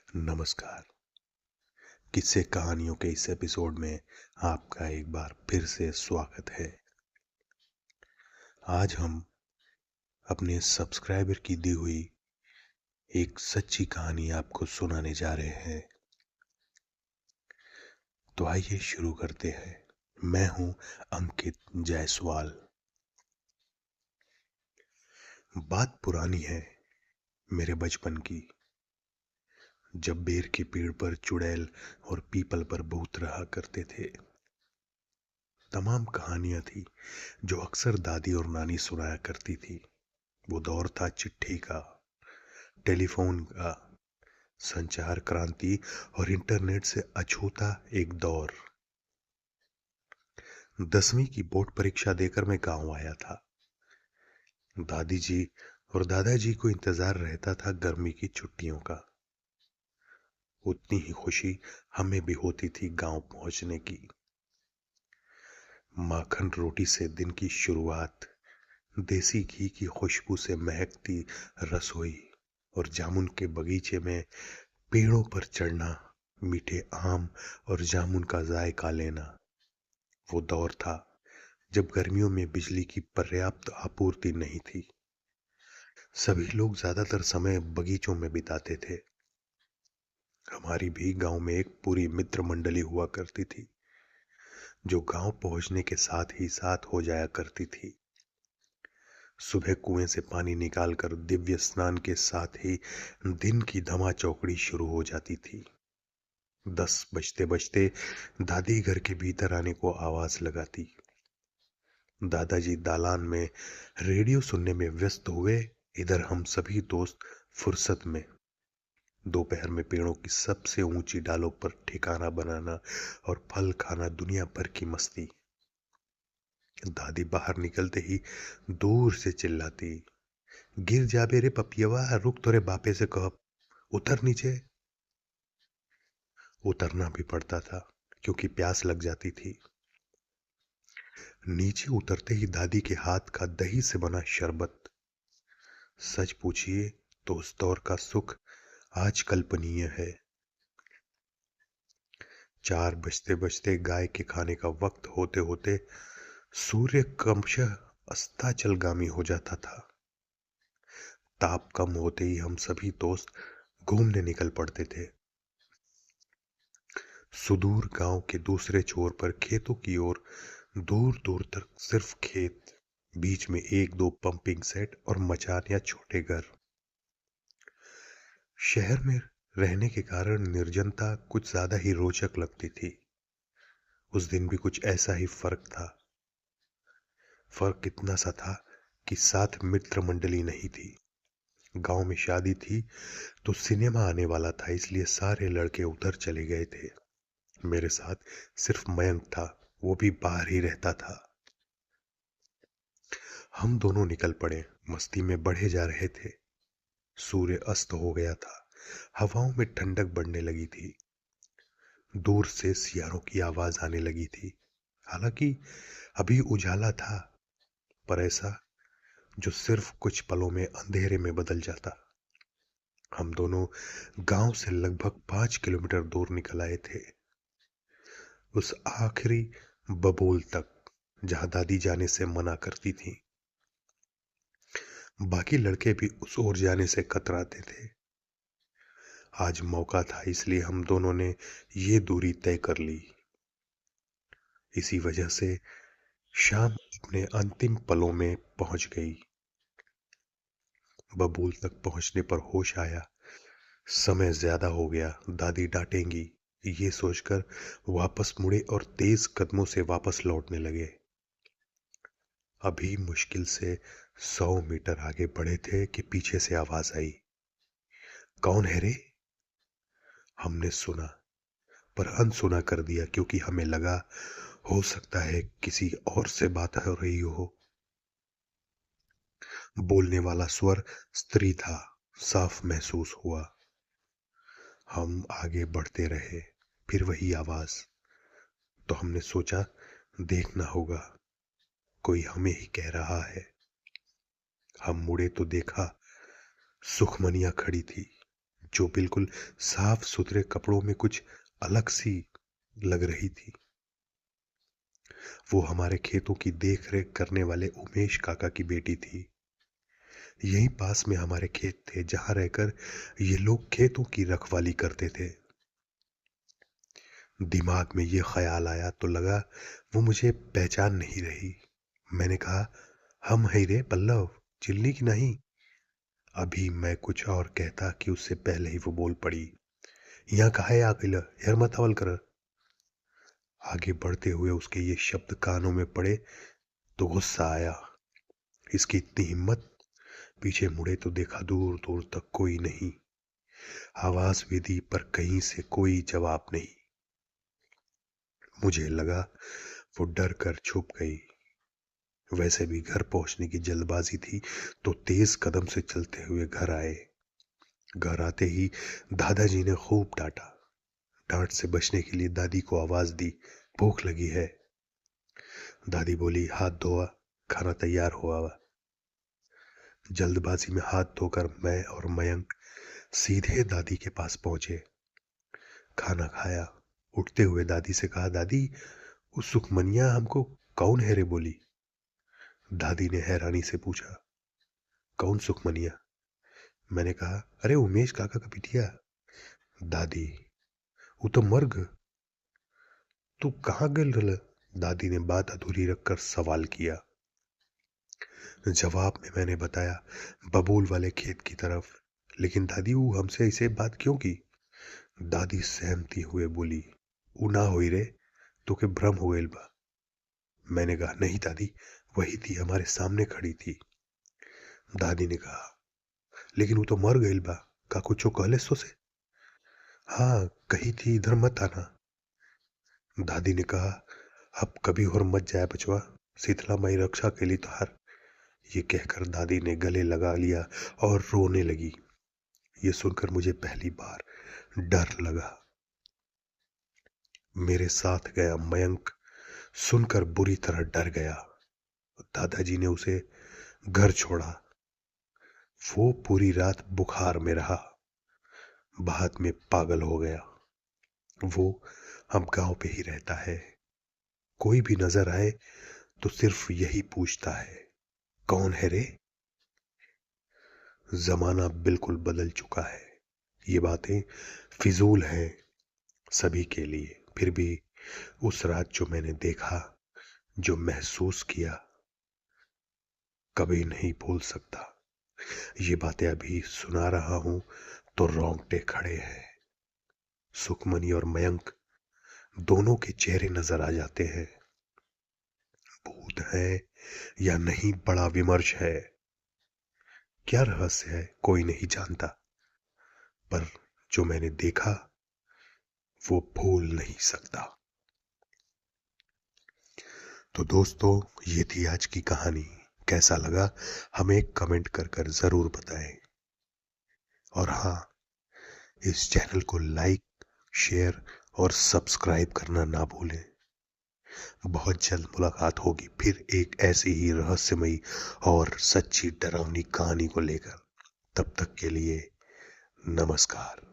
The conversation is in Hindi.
नमस्कार। किस्से कहानियों के इस एपिसोड में आपका एक बार फिर से स्वागत है। आज हम अपने सब्सक्राइबर की दी हुई एक सच्ची कहानी आपको सुनाने जा रहे हैं। तो आइए शुरू करते हैं। मैं हूं अंकित जायसवाल। बात पुरानी है, मेरे बचपन की, जब बेर के पेड़ पर चुड़ैल और पीपल पर भूत रहा करते थे। तमाम कहानियां थी जो अक्सर दादी और नानी सुनाया करती थी। वो दौर था चिट्ठी का, टेलीफोन का, संचार क्रांति और इंटरनेट से अछूता एक दौर। 10वीं की बोर्ड परीक्षा देकर मैं गांव आया था। दादी जी और दादाजी को इंतजार रहता था गर्मी की छुट्टियों का। उतनी ही खुशी हमें भी होती थी गांव पहुंचने की। माखन रोटी से दिन की शुरुआत, देसी घी की खुशबू से महकती रसोई और जामुन के बगीचे में पेड़ों पर चढ़ना, मीठे आम और जामुन का जायका लेना। वो दौर था जब गर्मियों में बिजली की पर्याप्त आपूर्ति नहीं थी। सभी लोग ज्यादातर समय बगीचों में बिताते थे। हमारी भी गांव में एक पूरी मित्र मंडली हुआ करती थी, जो गांव पहुंचने के साथ ही साथ हो जाया करती थी। सुबह कुएं से पानी निकालकर दिव्य स्नान के साथ ही दिन की धमा चौकड़ी शुरू हो जाती थी। 10 बजते बजते दादी घर के भीतर आने को आवाज लगाती। दादाजी दालान में रेडियो सुनने में व्यस्त हुए, इधर हम सभी दोस्त फुर्सत में दोपहर में पेड़ों की सबसे ऊंची डालों पर ठिकाना बनाना और फल खाना, दुनिया भर की मस्ती। दादी बाहर निकलते ही दूर से चिल्लाती, गिर जाबे रे पपियवा, रुक तोरे बापे से कह, उतर नीचे। उतरना भी पड़ता था क्योंकि प्यास लग जाती थी। नीचे उतरते ही दादी के हाथ का दही से बना शरबत। सच पूछिए तो उस दौर का सुख आज कल्पनीय है। 4 बजते बजते गाय के खाने का वक्त होते होते सूर्य क्रमशः अस्ताचलगामी हो जाता था। ताप कम होते ही हम सभी दोस्त घूमने निकल पड़ते थे। सुदूर गांव के दूसरे छोर पर खेतों की ओर दूर दूर तक सिर्फ खेत, बीच में एक दो पंपिंग सेट और मचान या छोटे घर। शहर में रहने के कारण निर्जनता कुछ ज्यादा ही रोचक लगती थी। उस दिन भी कुछ ऐसा ही फर्क था। फर्क इतना सा था कि साथ मित्र मंडली नहीं थी। गांव में शादी थी तो सिनेमा आने वाला था, इसलिए सारे लड़के उधर चले गए थे। मेरे साथ सिर्फ मयंक था, वो भी बाहर ही रहता था। हम दोनों निकल पड़े, मस्ती में बढ़े जा रहे थे। सूर्य अस्त हो गया था, हवाओं में ठंडक बढ़ने लगी थी। दूर से सियारों की आवाज आने लगी थी। हालांकि अभी उजाला था, पर ऐसा जो सिर्फ कुछ पलों में अंधेरे में बदल जाता। हम दोनों गांव से लगभग 5 किलोमीटर दूर निकल आए थे, उस आखिरी बबूल तक जहां दादी जाने से मना करती थी। बाकी लड़के भी उस ओर जाने से कतराते थे। आज मौका था, इसलिए हम दोनों ने ये दूरी तय कर ली। इसी वजह से शाम अपने अंतिम पलों में पहुंच गई। बबूल तक पहुंचने पर होश आया, समय ज्यादा हो गया, दादी डांटेंगी, ये सोचकर वापस मुड़े और तेज कदमों से वापस लौटने लगे। अभी मुश्किल से 100 मीटर आगे बढ़े थे कि पीछे से आवाज आई, कौन है रे? हमने सुना, पर अनसुना कर दिया क्योंकि हमें लगा हो सकता है किसी और से बात हो रही हो। बोलने वाला स्वर स्त्री था, साफ महसूस हुआ। हम आगे बढ़ते रहे, फिर वही आवाज। तो हमने सोचा देखना होगा, कोई हमें ही कह रहा है। हम मुड़े तो देखा सुखमनिया खड़ी थी, जो बिल्कुल साफ सुथरे कपड़ों में कुछ अलग सी लग रही थी। वो हमारे खेतों की देख रेख करने वाले उमेश काका की बेटी थी। यहीं पास में हमारे खेत थे जहां रहकर ये लोग खेतों की रखवाली करते थे। दिमाग में ये ख्याल आया तो लगा वो मुझे पहचान नहीं रही। मैंने कहा, हम है रे पल्लव, चिल्ली की नहीं। अभी मैं कुछ और कहता कि उससे पहले ही वो बोल पड़ी, यहाँ कहा है आकिल, यार मत हवल कर। आगे बढ़ते हुए उसके ये शब्द कानों में पड़े तो गुस्सा आया। इसकी इतनी हिम्मत। पीछे मुड़े तो देखा दूर दूर तक कोई नहीं। आवाज भी दी पर कहीं से कोई जवाब नहीं। मुझे लगा वो डर कर छुप गई। वैसे भी घर पहुंचने की जल्दबाजी थी तो तेज कदम से चलते हुए घर आए। घर आते ही दादाजी ने खूब डांटा। डांट से बचने के लिए दादी को आवाज दी, भूख लगी है। दादी बोली, हाथ धोआ, खाना तैयार हुआ हुआ। जल्दबाजी में हाथ धोकर मैं और मयंक सीधे दादी के पास पहुंचे। खाना खाया। उठते हुए दादी से कहा, दादी वो सुखमनिया हमको कौन है रे बोली। दादी ने हैरानी से पूछा, कौन सुखमनिया। मैंने कहा, अरे उमेश काका का बिटिया। दादी, वो तो मर ग, तू कहाँ गल रहा। दादी ने बात अधूरी रखकर सवाल किया। जवाब में मैंने बताया, बबूल वाले खेत की तरफ। लेकिन दादी वो हमसे ऐसे बात क्यों की। दादी सहमती हुए बोली, ऊ ना होई रे, तो के भ्रम हो गइल बा। मैंने कहा, नहीं दादी, वही थी, हमारे सामने खड़ी थी। दादी ने कहा, लेकिन वो तो मर गइल बा, का कुछो कहले सो से। हाँ कही थी, इधर मत आना। दादी ने कहा, अब कभी और मत जाए बचवा, शीतला माई रक्षा के लिए तुहार। ये कहकर दादी ने गले लगा लिया और रोने लगी। ये सुनकर मुझे पहली बार डर लगा। मेरे साथ गया मयंक सुनकर बुरी तरह डर गया। दादाजी ने उसे घर छोड़ा। वो पूरी रात बुखार में रहा, बाद में पागल हो गया। वो अब गांव पे ही रहता है। कोई भी नजर आए तो सिर्फ यही पूछता है, कौन है रे। जमाना बिल्कुल बदल चुका है। ये बातें फिजूल हैं सभी के लिए। फिर भी उस रात जो मैंने देखा, जो महसूस किया, कभी नहीं भूल सकता। ये बातें अभी सुना रहा हूं तो रोंगटे खड़े हैं। सुखमनी और मयंक दोनों के चेहरे नजर आ जाते हैं। भूत है या नहीं, बड़ा विमर्श है। क्या रहस्य है कोई नहीं जानता, पर जो मैंने देखा वो भूल नहीं सकता। तो दोस्तों, ये थी आज की कहानी। कैसा लगा हमें कमेंट कर कर जरूर बताएं। और हाँ, इस चैनल को लाइक, शेयर और सब्सक्राइब करना ना भूलें। बहुत जल्द मुलाकात होगी फिर एक ऐसी ही रहस्यमयी और सच्ची डरावनी कहानी को लेकर। तब तक के लिए नमस्कार।